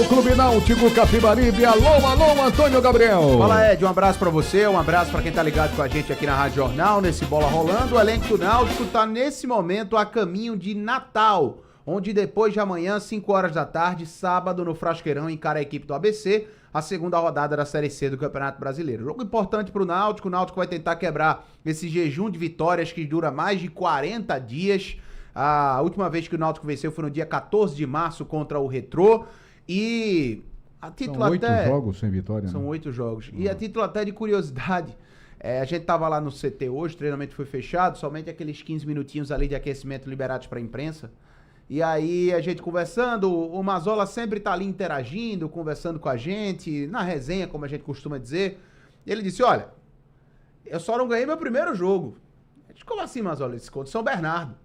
o Clube Náutico Capibaribe. Alô, alô, Antônio Gabriel. Fala, Ed, um abraço pra você, um abraço pra quem tá ligado com a gente aqui na Rádio Jornal, nesse Bola Rolando. O elenco do Náutico tá nesse momento a caminho de Natal, onde depois de amanhã, 5 horas da tarde, sábado, no Frasqueirão, encara a equipe do ABC, a segunda rodada da Série C do Campeonato Brasileiro. Jogo importante pro Náutico. O Náutico vai tentar quebrar esse jejum de vitórias que dura mais de 40 dias. A última vez que o Náutico venceu foi no dia 14 de março contra o Retrô. E a título São 8 até... jogos sem vitória, São né? 8 jogos. E a título até de curiosidade, a gente tava lá no CT hoje, o treinamento foi fechado, somente aqueles 15 minutinhos ali de aquecimento liberados pra imprensa. E aí a gente conversando, o Mazola sempre tá ali interagindo, conversando com a gente, na resenha, como a gente costuma dizer. E ele disse, olha, eu só não ganhei meu primeiro jogo. Eu disse, como assim, Mazola? Ele disse, contra o São Bernardo.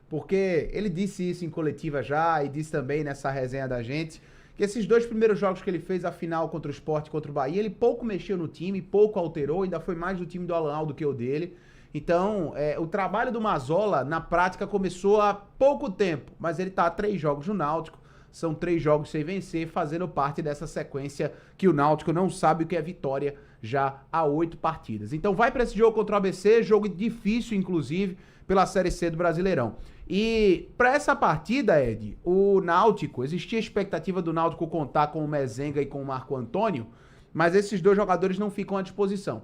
Porque ele disse isso em coletiva já e disse também nessa resenha da gente que esses 2 primeiros jogos que ele fez, a final contra o Sport e contra o Bahia, ele pouco mexeu no time, pouco alterou, ainda foi mais do time do Alan do que o dele. Então, o trabalho do Mazola, na prática, começou há pouco tempo, mas ele tá há 3 jogos no Náutico, são 3 jogos sem vencer, fazendo parte dessa sequência que o Náutico não sabe o que é vitória já há 8 partidas. Então vai para esse jogo contra o ABC, jogo difícil, inclusive, pela Série C do Brasileirão. E para essa partida, Ed, o Náutico, existia a expectativa do Náutico contar com o Mezenga e com o Marco Antônio, mas esses 2 jogadores não ficam à disposição.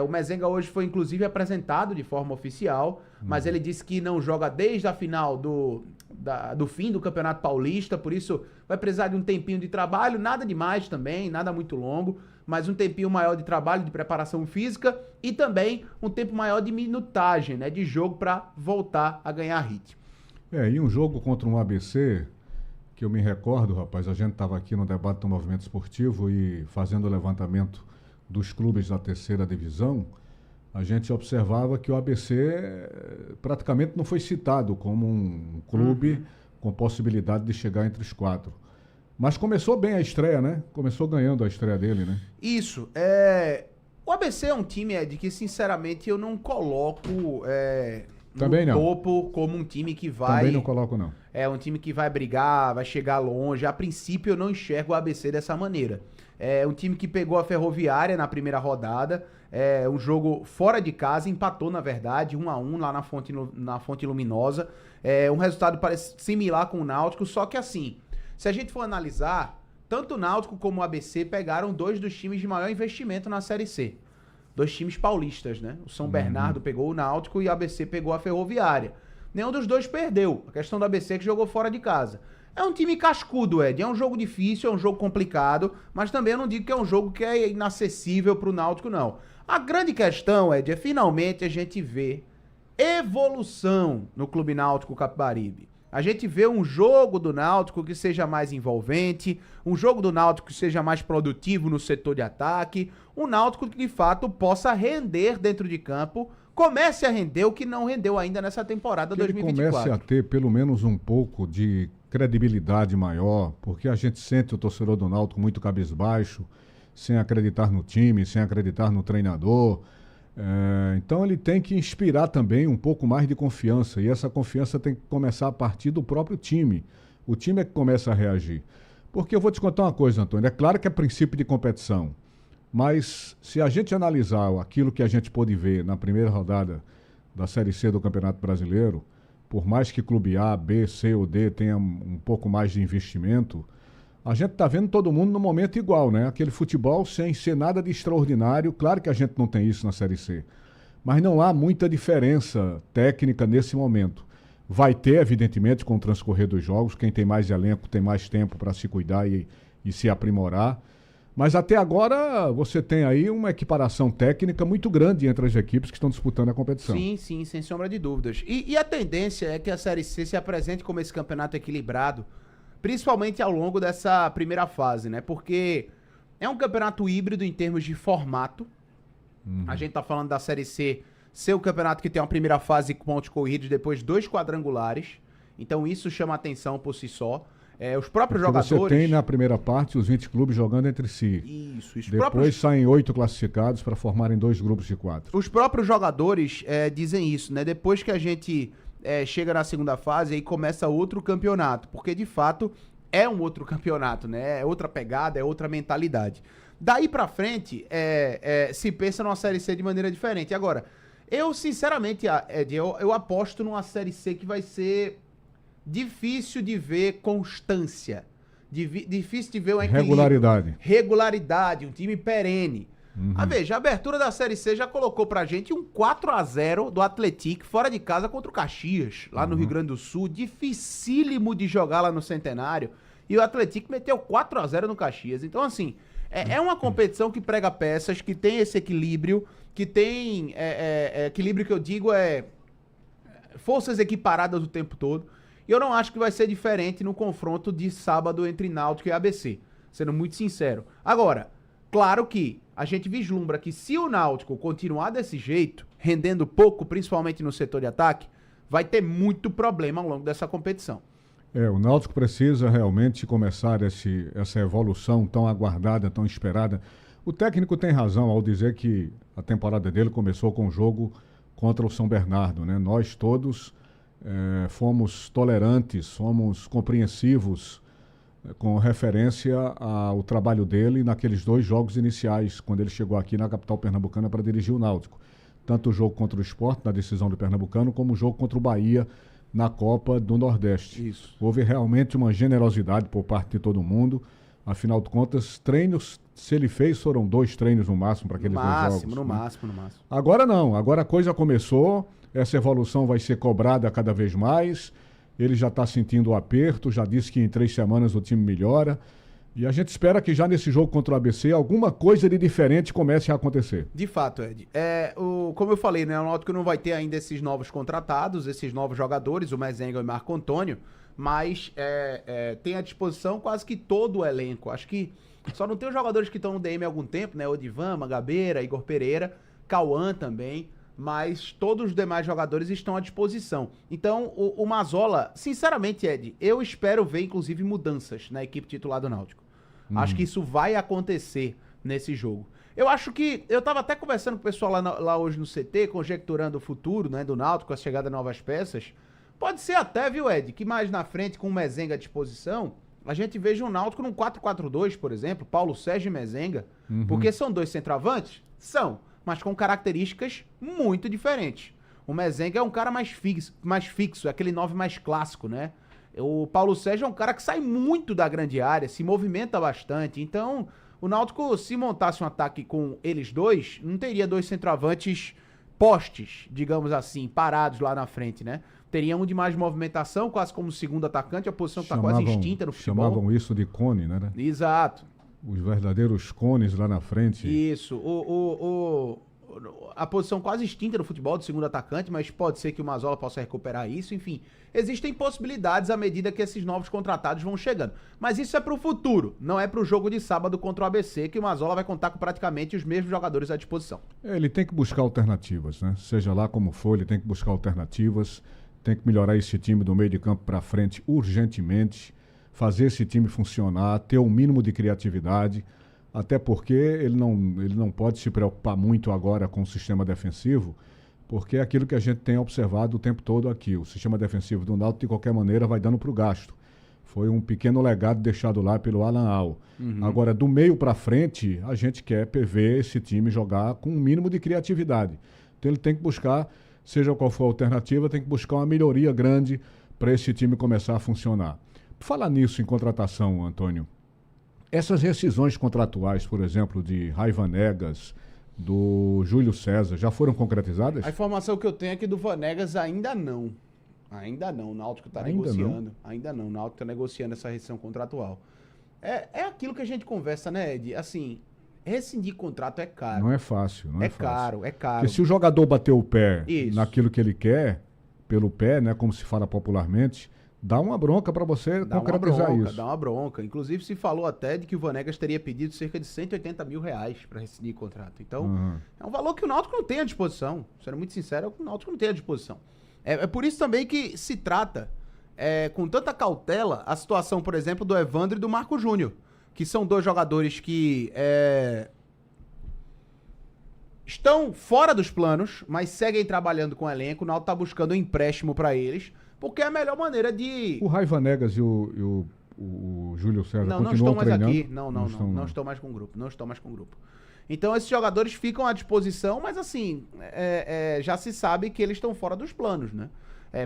O Mezenga hoje foi inclusive apresentado de forma oficial, mas ele disse que não joga desde a final do fim do Campeonato Paulista, por isso vai precisar de um tempinho de trabalho, nada demais também, nada muito longo, mas um tempinho maior de trabalho, de preparação física e também um tempo maior de minutagem, né, de jogo para voltar a ganhar ritmo. E um jogo contra um ABC, que eu me recordo, rapaz, a gente estava aqui no debate do movimento esportivo e fazendo o levantamento dos clubes da terceira divisão, a gente observava que o ABC praticamente não foi citado como um clube com possibilidade de chegar entre os 4. Mas começou bem a estreia, né? Começou ganhando a estreia dele, né? Isso. O ABC é um time, Ed, que sinceramente eu não coloco no topo como um time que vai... Também não coloco, não. É um time que vai brigar, vai chegar longe. A princípio eu não enxergo o ABC dessa maneira. É um time que pegou a Ferroviária na primeira rodada, um jogo fora de casa, empatou na verdade, 1-1 lá na Fonte Luminosa. Um resultado parece similar com o Náutico, só que assim, se a gente for analisar, tanto o Náutico como o ABC pegaram 2 dos times de maior investimento na Série C. 2 times paulistas, né? O São Bernardo pegou o Náutico e o ABC pegou a Ferroviária. Nenhum dos 2 perdeu. A questão do ABC é que jogou fora de casa. É um time cascudo, Ed. É um jogo difícil, é um jogo complicado, mas também eu não digo que é um jogo que é inacessível pro Náutico, não. A grande questão, Ed, é finalmente a gente ver evolução no Clube Náutico Capibaribe. A gente vê um jogo do Náutico que seja mais envolvente, um jogo do Náutico que seja mais produtivo no setor de ataque, um Náutico que de fato possa render dentro de campo, comece a render o que não rendeu ainda nessa temporada que 2024. Ele comece a ter pelo menos um pouco de credibilidade maior, porque a gente sente o torcedor do Náutico muito cabisbaixo, sem acreditar no time, sem acreditar no treinador. Então ele tem que inspirar também um pouco mais de confiança, e essa confiança tem que começar a partir do próprio time. O time é que começa a reagir. Porque eu vou te contar uma coisa, Antônio, é claro que é princípio de competição, mas se a gente analisar aquilo que a gente pôde ver na primeira rodada da Série C do Campeonato Brasileiro, por mais que clube A, B, C ou D tenha um pouco mais de investimento, a gente está vendo todo mundo no momento igual, né? Aquele futebol sem ser nada de extraordinário. Claro que a gente não tem isso na Série C, mas não há muita diferença técnica nesse momento. Vai ter, evidentemente, com o transcorrer dos jogos, quem tem mais elenco tem mais tempo para se cuidar e se aprimorar. Mas até agora você tem aí uma equiparação técnica muito grande entre as equipes que estão disputando a competição. Sim, sem sombra de dúvidas. E a tendência é que a Série C se apresente como esse campeonato equilibrado, principalmente ao longo dessa primeira fase, né? Porque é um campeonato híbrido em termos de formato. A gente tá falando da Série C ser o campeonato que tem uma primeira fase com pontos corridos, depois 2 quadrangulares. Então isso chama atenção por si só. Os próprios jogadores... Você tem na primeira parte os 20 clubes jogando entre si. Isso. Depois saem 8 classificados para formarem 2 grupos de 4. Os próprios jogadores dizem isso, né? Depois que a gente chega na segunda fase, aí começa outro campeonato. Porque, de fato, é um outro campeonato, né? É outra pegada, é outra mentalidade. Daí pra frente, se pensa numa Série C de maneira diferente. Agora, eu sinceramente, Ed, eu aposto numa Série C que vai ser difícil de ver constância. Difícil de ver um equilíbrio. Regularidade, um time perene. Veja, a abertura da Série C já colocou pra gente um 4-0 do Atlético fora de casa contra o Caxias, lá no Rio Grande do Sul. Dificílimo de jogar lá no Centenário. E o Atlético meteu 4-0 no Caxias. Então, assim, é uma competição que prega peças, que tem esse equilíbrio, que tem... equilíbrio que eu digo forças equiparadas o tempo todo. E eu não acho que vai ser diferente no confronto de sábado entre Náutico e ABC. Sendo muito sincero. Agora, claro que a gente vislumbra que se o Náutico continuar desse jeito, rendendo pouco, principalmente no setor de ataque, vai ter muito problema ao longo dessa competição. O Náutico precisa realmente começar essa evolução tão aguardada, tão esperada. O técnico tem razão ao dizer que a temporada dele começou com o jogo contra o São Bernardo, né? Nós todos fomos tolerantes, fomos compreensivos com referência ao trabalho dele naqueles 2 jogos iniciais, quando ele chegou aqui na capital pernambucana para dirigir o Náutico. Tanto o jogo contra o Sport, na decisão do Pernambucano, como o jogo contra o Bahia, na Copa do Nordeste. Isso. Houve realmente uma generosidade por parte de todo mundo. Afinal de contas, treinos, se ele fez, foram 2 treinos no máximo para aqueles 2 jogos. No máximo. Agora não, agora a coisa começou, essa evolução vai ser cobrada cada vez mais. Ele já está sentindo o aperto, já disse que em 3 semanas o time melhora. E a gente espera que já nesse jogo contra o ABC alguma coisa de diferente comece a acontecer. De fato, Ed. Como eu falei, né, o Náutico não vai ter ainda esses novos contratados, esses novos jogadores, o Mezenga e o Marco Antônio, mas tem à disposição quase que todo o elenco. Acho que só não tem os jogadores que estão no DM há algum tempo, né? Odivan, Magabeira, Igor Pereira, Cauã também. Mas todos os demais jogadores estão à disposição. Então, o Mazzola, sinceramente, Ed, eu espero ver, inclusive, mudanças na equipe titular do Náutico. Acho que isso vai acontecer nesse jogo. Eu acho que... Eu tava até conversando com o pessoal lá hoje no CT, conjecturando o futuro, né, do Náutico, a chegada de novas peças. Pode ser até, viu, Ed, que mais na frente, com o Mezenga à disposição, a gente veja o Náutico num 4-4-2, por exemplo, Paulo Sérgio e Mezenga. Porque são 2 centroavantes? São. Mas com características muito diferentes. O Mezenga é um cara mais fixo, é aquele 9 mais clássico, né? O Paulo Sérgio é um cara que sai muito da grande área, se movimenta bastante. Então, o Náutico, se montasse um ataque com eles 2, não teria 2 centroavantes postes, digamos assim, parados lá na frente, né? Teria um de mais movimentação, quase como segundo atacante, a posição que está quase extinta no futebol. Chamavam isso de cone, né? Exato. Os verdadeiros cones lá na frente. Isso. A posição quase extinta no futebol de segundo atacante, mas pode ser que o Mazzola possa recuperar isso. Enfim, existem possibilidades à medida que esses novos contratados vão chegando. Mas isso é pro futuro, não é pro jogo de sábado contra o ABC, que o Mazzola vai contar com praticamente os mesmos jogadores à disposição. Ele tem que buscar alternativas, né? Seja lá como for, ele tem que buscar alternativas, tem que melhorar esse time do meio de campo para frente urgentemente, fazer esse time funcionar, ter o mínimo de criatividade, até porque ele não pode se preocupar muito agora com o sistema defensivo, porque é aquilo que a gente tem observado o tempo todo aqui. O sistema defensivo do Náutico, de qualquer maneira, vai dando para o gasto. Foi um pequeno legado deixado lá pelo Alan Al. Agora, do meio para frente, a gente quer ver esse time jogar com um mínimo de criatividade. Então ele tem que buscar, seja qual for a alternativa, tem que buscar uma melhoria grande para esse time começar a funcionar. Falar nisso em contratação, Antônio, essas rescisões contratuais, por exemplo, de Rai Vanegas, do Júlio César, já foram concretizadas? A informação que eu tenho é que do Vanegas ainda não. Ainda não, o Náutico está negociando. Ainda não, o Náutico está negociando essa rescisão contratual. É aquilo que a gente conversa, né, Ed? Assim, rescindir contrato é caro. Não é fácil, não é fácil. É caro. Porque se o jogador bater o pé naquilo que ele quer, pelo pé, né, como se fala popularmente, dá uma bronca para você concretizar isso. Dá uma bronca. Inclusive, se falou até de que o Vanegas teria pedido cerca de R$180 mil para rescindir o contrato. Então, é um valor que o Náutico não tem à disposição. Sendo muito sincero, o Náutico não tem à disposição. É por isso também que se trata, com tanta cautela, a situação, por exemplo, do Evandro e do Marco Júnior, que são 2 jogadores que estão fora dos planos, mas seguem trabalhando com o elenco. O Náutico está buscando um empréstimo para eles, porque é a melhor maneira de... O Rai Vanegas e o o Júlio César Não, não continuam estão mais treinando? aqui. Não estão mais com o grupo. Não estão mais com o grupo. Então esses jogadores ficam à disposição, mas assim, já se sabe que eles estão fora dos planos, né?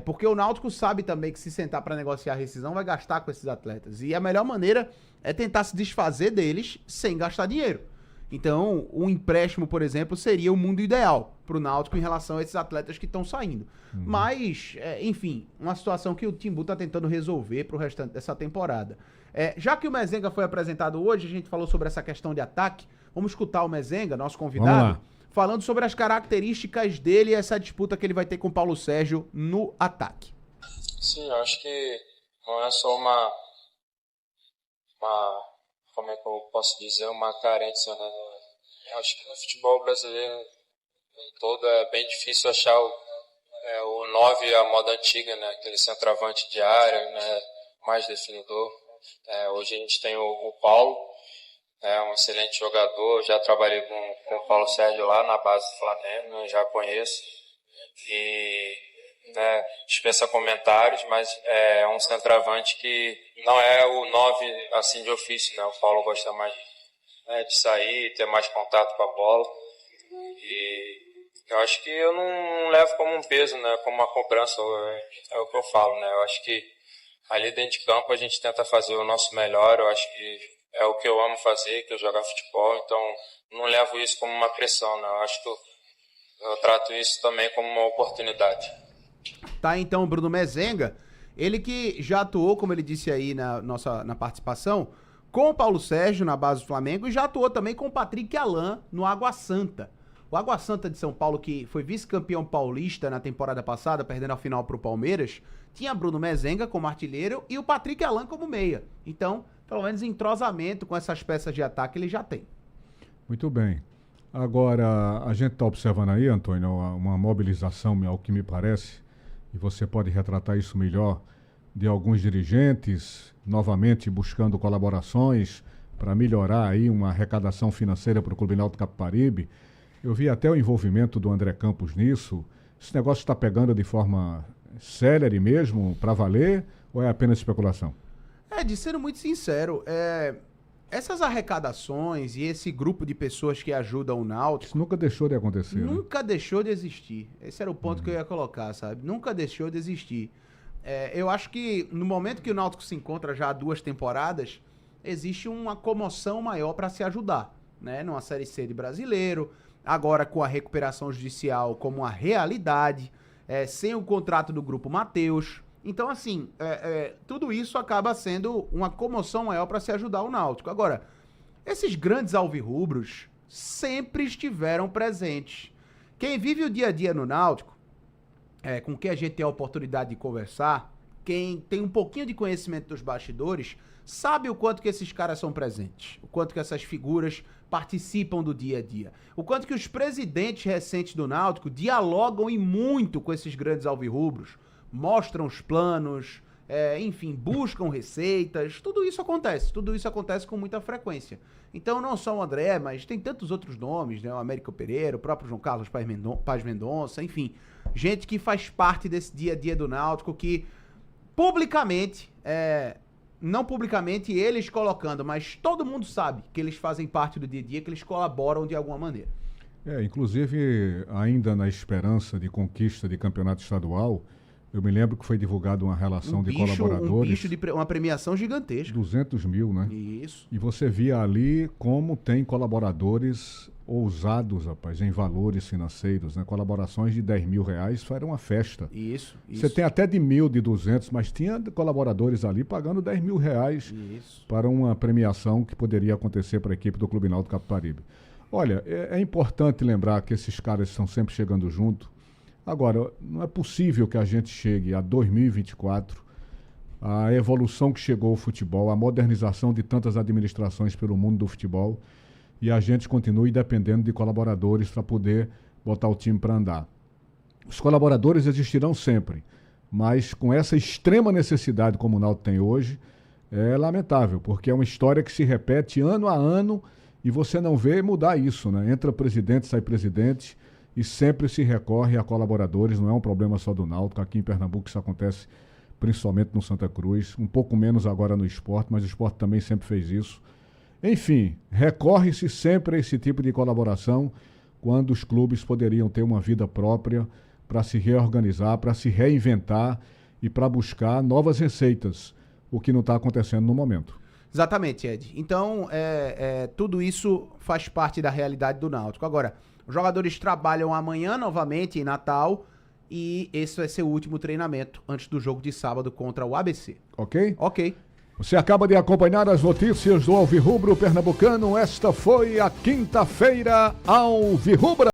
Porque o Náutico sabe também que se sentar para negociar a rescisão vai gastar com esses atletas. E a melhor maneira é tentar se desfazer deles sem gastar dinheiro. Então, um empréstimo, por exemplo, seria o mundo ideal para o Náutico em relação a esses atletas que estão saindo. Mas, enfim, uma situação que o Timbu está tentando resolver para o restante dessa temporada. Já que o Mezenga foi apresentado hoje, a gente falou sobre essa questão de ataque. Vamos escutar o Mezenga, nosso convidado, falando sobre as características dele e essa disputa que ele vai ter com o Paulo Sérgio no ataque. Sim, eu acho que não é só como é que eu posso dizer, uma carência, né? Eu acho que no futebol brasileiro em todo é bem difícil achar o 9 à moda antiga, né? Aquele centroavante de área, né? Mais definidor. Hoje a gente tem o Paulo, um excelente jogador, já trabalhei com o Paulo Sérgio lá na base do Flamengo, né? Já conheço. E dispensa comentários, mas é um centroavante que não é o 9 assim de ofício, né? O Paulo gosta mais de sair, ter mais contato com a bola, e eu acho que eu não levo como um peso, né? Como uma cobrança, é o que eu falo, né? Eu acho que ali dentro de campo a gente tenta fazer o nosso melhor, eu acho que é o que eu amo fazer, que é jogar futebol, então não levo isso como uma pressão, né? Eu acho que eu trato isso também como uma oportunidade. Tá, então, Bruno Mezenga, ele que já atuou, como ele disse aí na participação, com o Paulo Sérgio na base do Flamengo e já atuou também com o Patrick Alain no Água Santa. O Água Santa de São Paulo, que foi vice-campeão paulista na temporada passada, perdendo a final pro Palmeiras, tinha Bruno Mezenga como artilheiro e o Patrick Alain como meia. Então, pelo menos entrosamento com essas peças de ataque ele já tem. Muito bem. Agora, a gente está observando aí, Antônio, uma mobilização, ao que me parece, e você pode retratar isso melhor, de alguns dirigentes, novamente buscando colaborações para melhorar aí uma arrecadação financeira para o Clube Náutico Capibaribe. Eu vi até o envolvimento do André Campos nisso. Esse negócio está pegando de forma célere mesmo, para valer, ou é apenas especulação? De sendo muito sincero, essas arrecadações e esse grupo de pessoas que ajudam o Náutico... Isso nunca deixou de acontecer, Nunca deixou de existir. Esse era o ponto que eu ia colocar, sabe? Nunca deixou de existir. Eu acho que no momento que o Náutico se encontra já há 2 temporadas, existe uma comoção maior para se ajudar, né? Numa Série C de brasileiro, agora com a recuperação judicial como uma realidade, sem o contrato do Grupo Mateus. Então, assim, tudo isso acaba sendo uma comoção maior para se ajudar o Náutico. Agora, esses grandes alvirrubros sempre estiveram presentes. Quem vive o dia a dia no Náutico, com quem a gente tem a oportunidade de conversar, quem tem um pouquinho de conhecimento dos bastidores, sabe o quanto que esses caras são presentes, o quanto que essas figuras participam do dia a dia, o quanto que os presidentes recentes do Náutico dialogam e muito com esses grandes alvirrubros, mostram os planos, enfim, buscam receitas, tudo isso acontece com muita frequência. Então não só o André, mas tem tantos outros nomes, né? O Américo Pereira, o próprio João Carlos Paz Mendonça, enfim, gente que faz parte desse dia a dia do Náutico, que publicamente, não publicamente eles colocando, mas todo mundo sabe que eles fazem parte do dia a dia, que eles colaboram de alguma maneira. Inclusive, ainda na esperança de conquista de campeonato estadual, eu me lembro que foi divulgada uma relação de colaboradores. Uma premiação gigantesca. 200 mil, né? Isso. E você via ali como tem colaboradores ousados, rapaz, em valores financeiros, né? Colaborações de 10 mil reais, era uma festa. Isso. Você tem até de 1.000, de 200, mas tinha colaboradores ali pagando 10 mil reais para uma premiação que poderia acontecer para a equipe do Clube Náutico Capibaribe. Olha, é importante lembrar que esses caras estão sempre chegando junto. Agora, não é possível que a gente chegue a 2024, a evolução que chegou o futebol, a modernização de tantas administrações pelo mundo do futebol, e a gente continue dependendo de colaboradores para poder botar o time para andar. Os colaboradores existirão sempre, mas com essa extrema necessidade como o Náutico tem hoje, é lamentável, porque é uma história que se repete ano a ano e você não vê mudar isso, né? Entra presidente, sai presidente, e sempre se recorre a colaboradores, não é um problema só do Náutico, aqui em Pernambuco isso acontece principalmente no Santa Cruz, um pouco menos agora no Sport, mas o Sport também sempre fez isso. Enfim, recorre-se sempre a esse tipo de colaboração quando os clubes poderiam ter uma vida própria para se reorganizar, para se reinventar e para buscar novas receitas, o que não está acontecendo no momento. Exatamente, Ed. Então, tudo isso faz parte da realidade do Náutico. Agora, os jogadores trabalham amanhã novamente em Natal e esse vai ser o último treinamento antes do jogo de sábado contra o ABC. Ok? Ok. Você acaba de acompanhar as notícias do Alvirrubro Pernambucano. Esta foi a quinta-feira Alvirrubra.